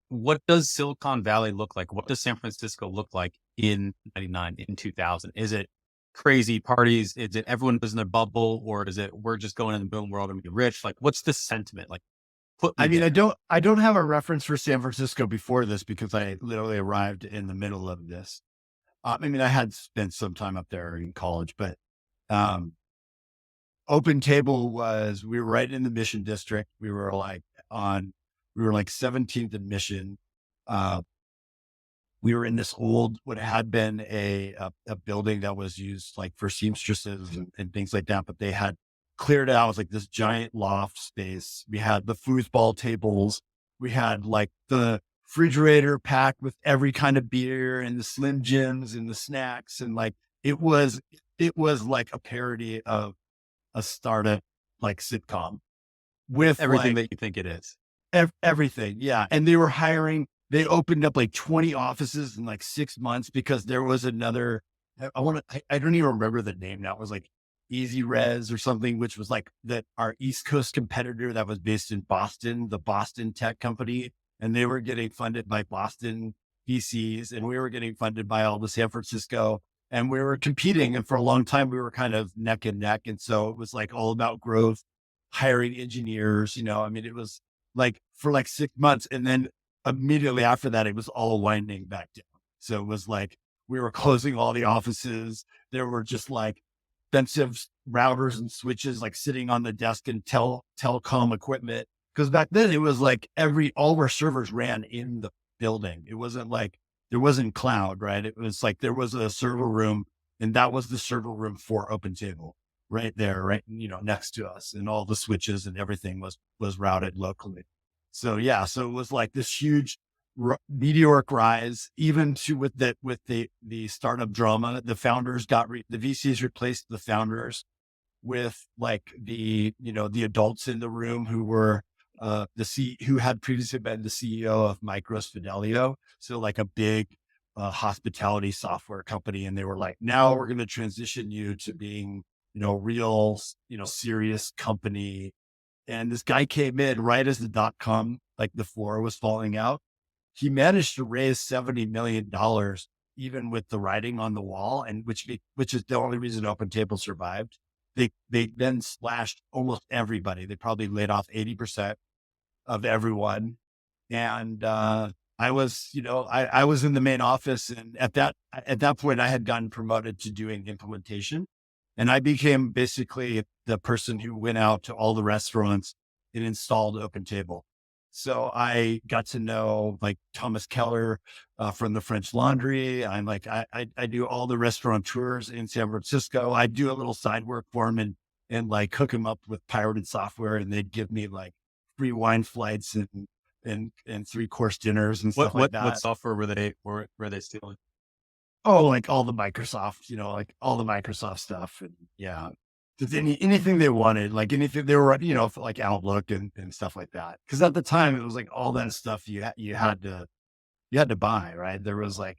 what does Silicon Valley look like? What does San Francisco look like in 99, in 2000? Is it crazy parties? Is it everyone was in a bubble, or is it we're just going in the boom, we're all going to be rich? Like, what's the sentiment? Like, put I me mean, there. I don't have a reference for San Francisco before this because I literally arrived in the middle of this. I mean, I had spent some time up there in college, but um, OpenTable was, we were right in the Mission District. We were like 17th and Mission. Uh, we were in this old, what had been a building that was used like for seamstresses and things like that, but they had cleared out. It was like this giant loft space. We had the foosball tables. We had like the refrigerator packed with every kind of beer and the Slim Jims and the snacks. And like, it was, it was like a parody of a startup like sitcom with Everything like that you think it is. everything. Yeah. And they were hiring, they opened up like 20 offices in like 6 months because there was another, I don't even remember the name now. It was like Easy Res or something, which was like that our East Coast competitor that was based in Boston, the Boston tech company. And they were getting funded by Boston VCs and we were getting funded by all the San Francisco and we were competing. And for a long time, we were kind of neck and neck. And so it was like all about growth, hiring engineers, I mean, it was like for like 6 months. And then immediately after that, it was all winding back down. So it was like we were closing all the offices. There were just like expensive routers and switches like sitting on the desk and telecom equipment. Cause back then it was like all of our servers ran in the building. It wasn't like there wasn't cloud, right? It was like there was a server room and that was the server room for OpenTable right there, right, next to us, and all the switches and everything was routed locally. So yeah, so it was like this huge meteoric rise, even to with the startup drama. The founders the VCs replaced the founders with like the adults in the room who were who had previously been the CEO of Micros Fidelio, so like a big hospitality software company, and they were like, now we're going to transition you to being real, serious company. And this guy came in right as the .com, like the floor was falling out. He managed to raise $70 million, even with the writing on the wall, and which is the only reason OpenTable survived. They then slashed almost everybody. They probably laid off 80% of everyone. And I was in the main office, and at that point, I had gotten promoted to doing implementation, and I became basically the person who went out to all the restaurants and installed OpenTable. So I got to know like Thomas Keller from the French Laundry. I'm like, I do all the restaurateurs in San Francisco. I do a little side work for them and like hook them up with pirated software, and they'd give me like free wine flights and 3-course dinners and What stuff like what that. software were they stealing? Oh, like all the Microsoft, like all the Microsoft stuff. And yeah, just anything they wanted, like anything they were, for like Outlook and stuff like that. Cause at the time it was like all that stuff you had to buy, right? There was like,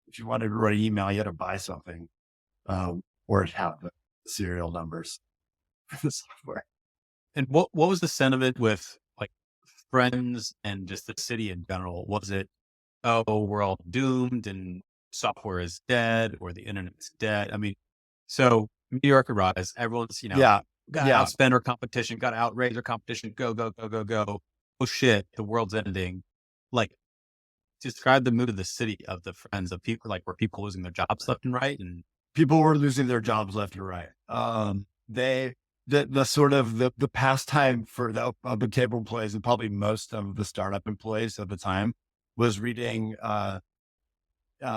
if you wanted to write email, you had to buy something, or have the serial numbers for the software. And what was the sentiment with like friends and just the city in general? Was it, oh, we're all doomed and software is dead or the internet's dead? I mean, so meteoric rise, everyone's, Yeah. got to Yeah. outspend our competition, got to outraise our competition, go, go, go, go, go. Oh shit, the world's ending. Like, describe the mood of the city, of the friends, of people, like, were people losing their jobs left and right? And People were losing their jobs left and right. They the sort of the pastime for the open table employees and probably most of the startup employees at the time was reading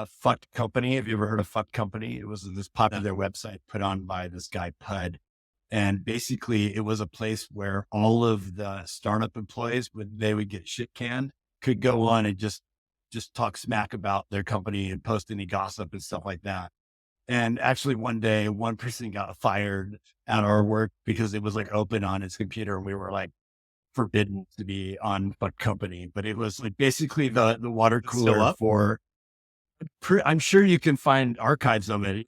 Fucked Company. Have you ever heard of Fucked Company? It was this no, popular website put on by this guy Pud. And basically it was a place where all of the startup employees, when they would get shit canned, could go on and just talk smack about their company and post any gossip and stuff like that. And actually one day, one person got fired at our work because it was like open on his computer and we were like forbidden to be on Fuck Company. But it was like basically the water it's still cooler up. for, I'm sure you can find archives of it.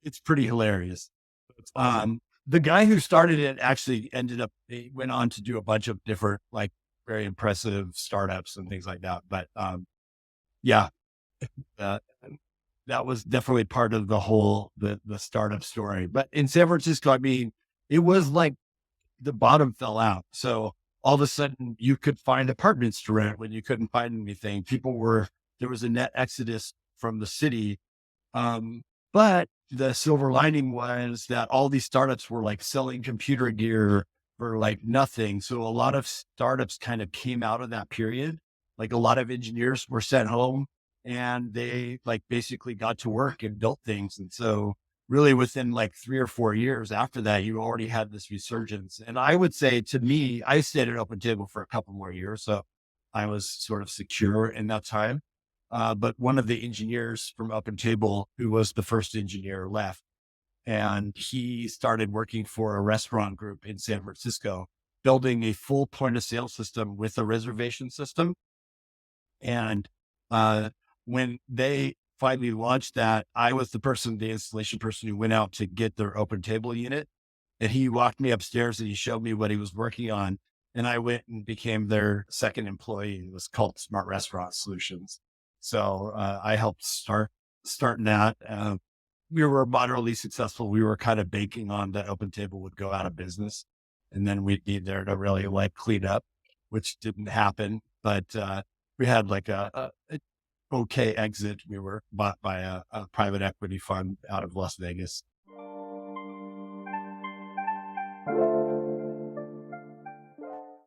It's pretty hilarious. It's awesome. The guy who started it actually he went on to do a bunch of different like very impressive startups and things like that. But yeah, uh, that was definitely part of the whole the startup story. But in San Francisco, I mean, it was like the bottom fell out. So all of a sudden you could find apartments to rent when you couldn't find anything. There was a net exodus from the city. Um, but the silver lining was that all these startups were like selling computer gear for like nothing. So a lot of startups kind of came out of that period. Like a lot of engineers were sent home and they like basically got to work and built things. And so really within like 3 or 4 years after that, you already had this resurgence. And I would say to me, I stayed at OpenTable for a couple more years. So I was sort of secure in that time. But one of the engineers from OpenTable, who was the first engineer, left, and he started working for a restaurant group in San Francisco, building a full point of sale system with a reservation system. And uh, when they finally launched that, I was the installation person who went out to get their OpenTable unit. And he walked me upstairs and he showed me what he was working on. And I went and became their second employee. It was called Smart Restaurant Solutions. So I helped starting that. We were moderately successful. We were kind of banking on that OpenTable would go out of business, and then we'd be there to really like clean up, which didn't happen. But we had like a okay exit. We were bought by a private equity fund out of Las Vegas.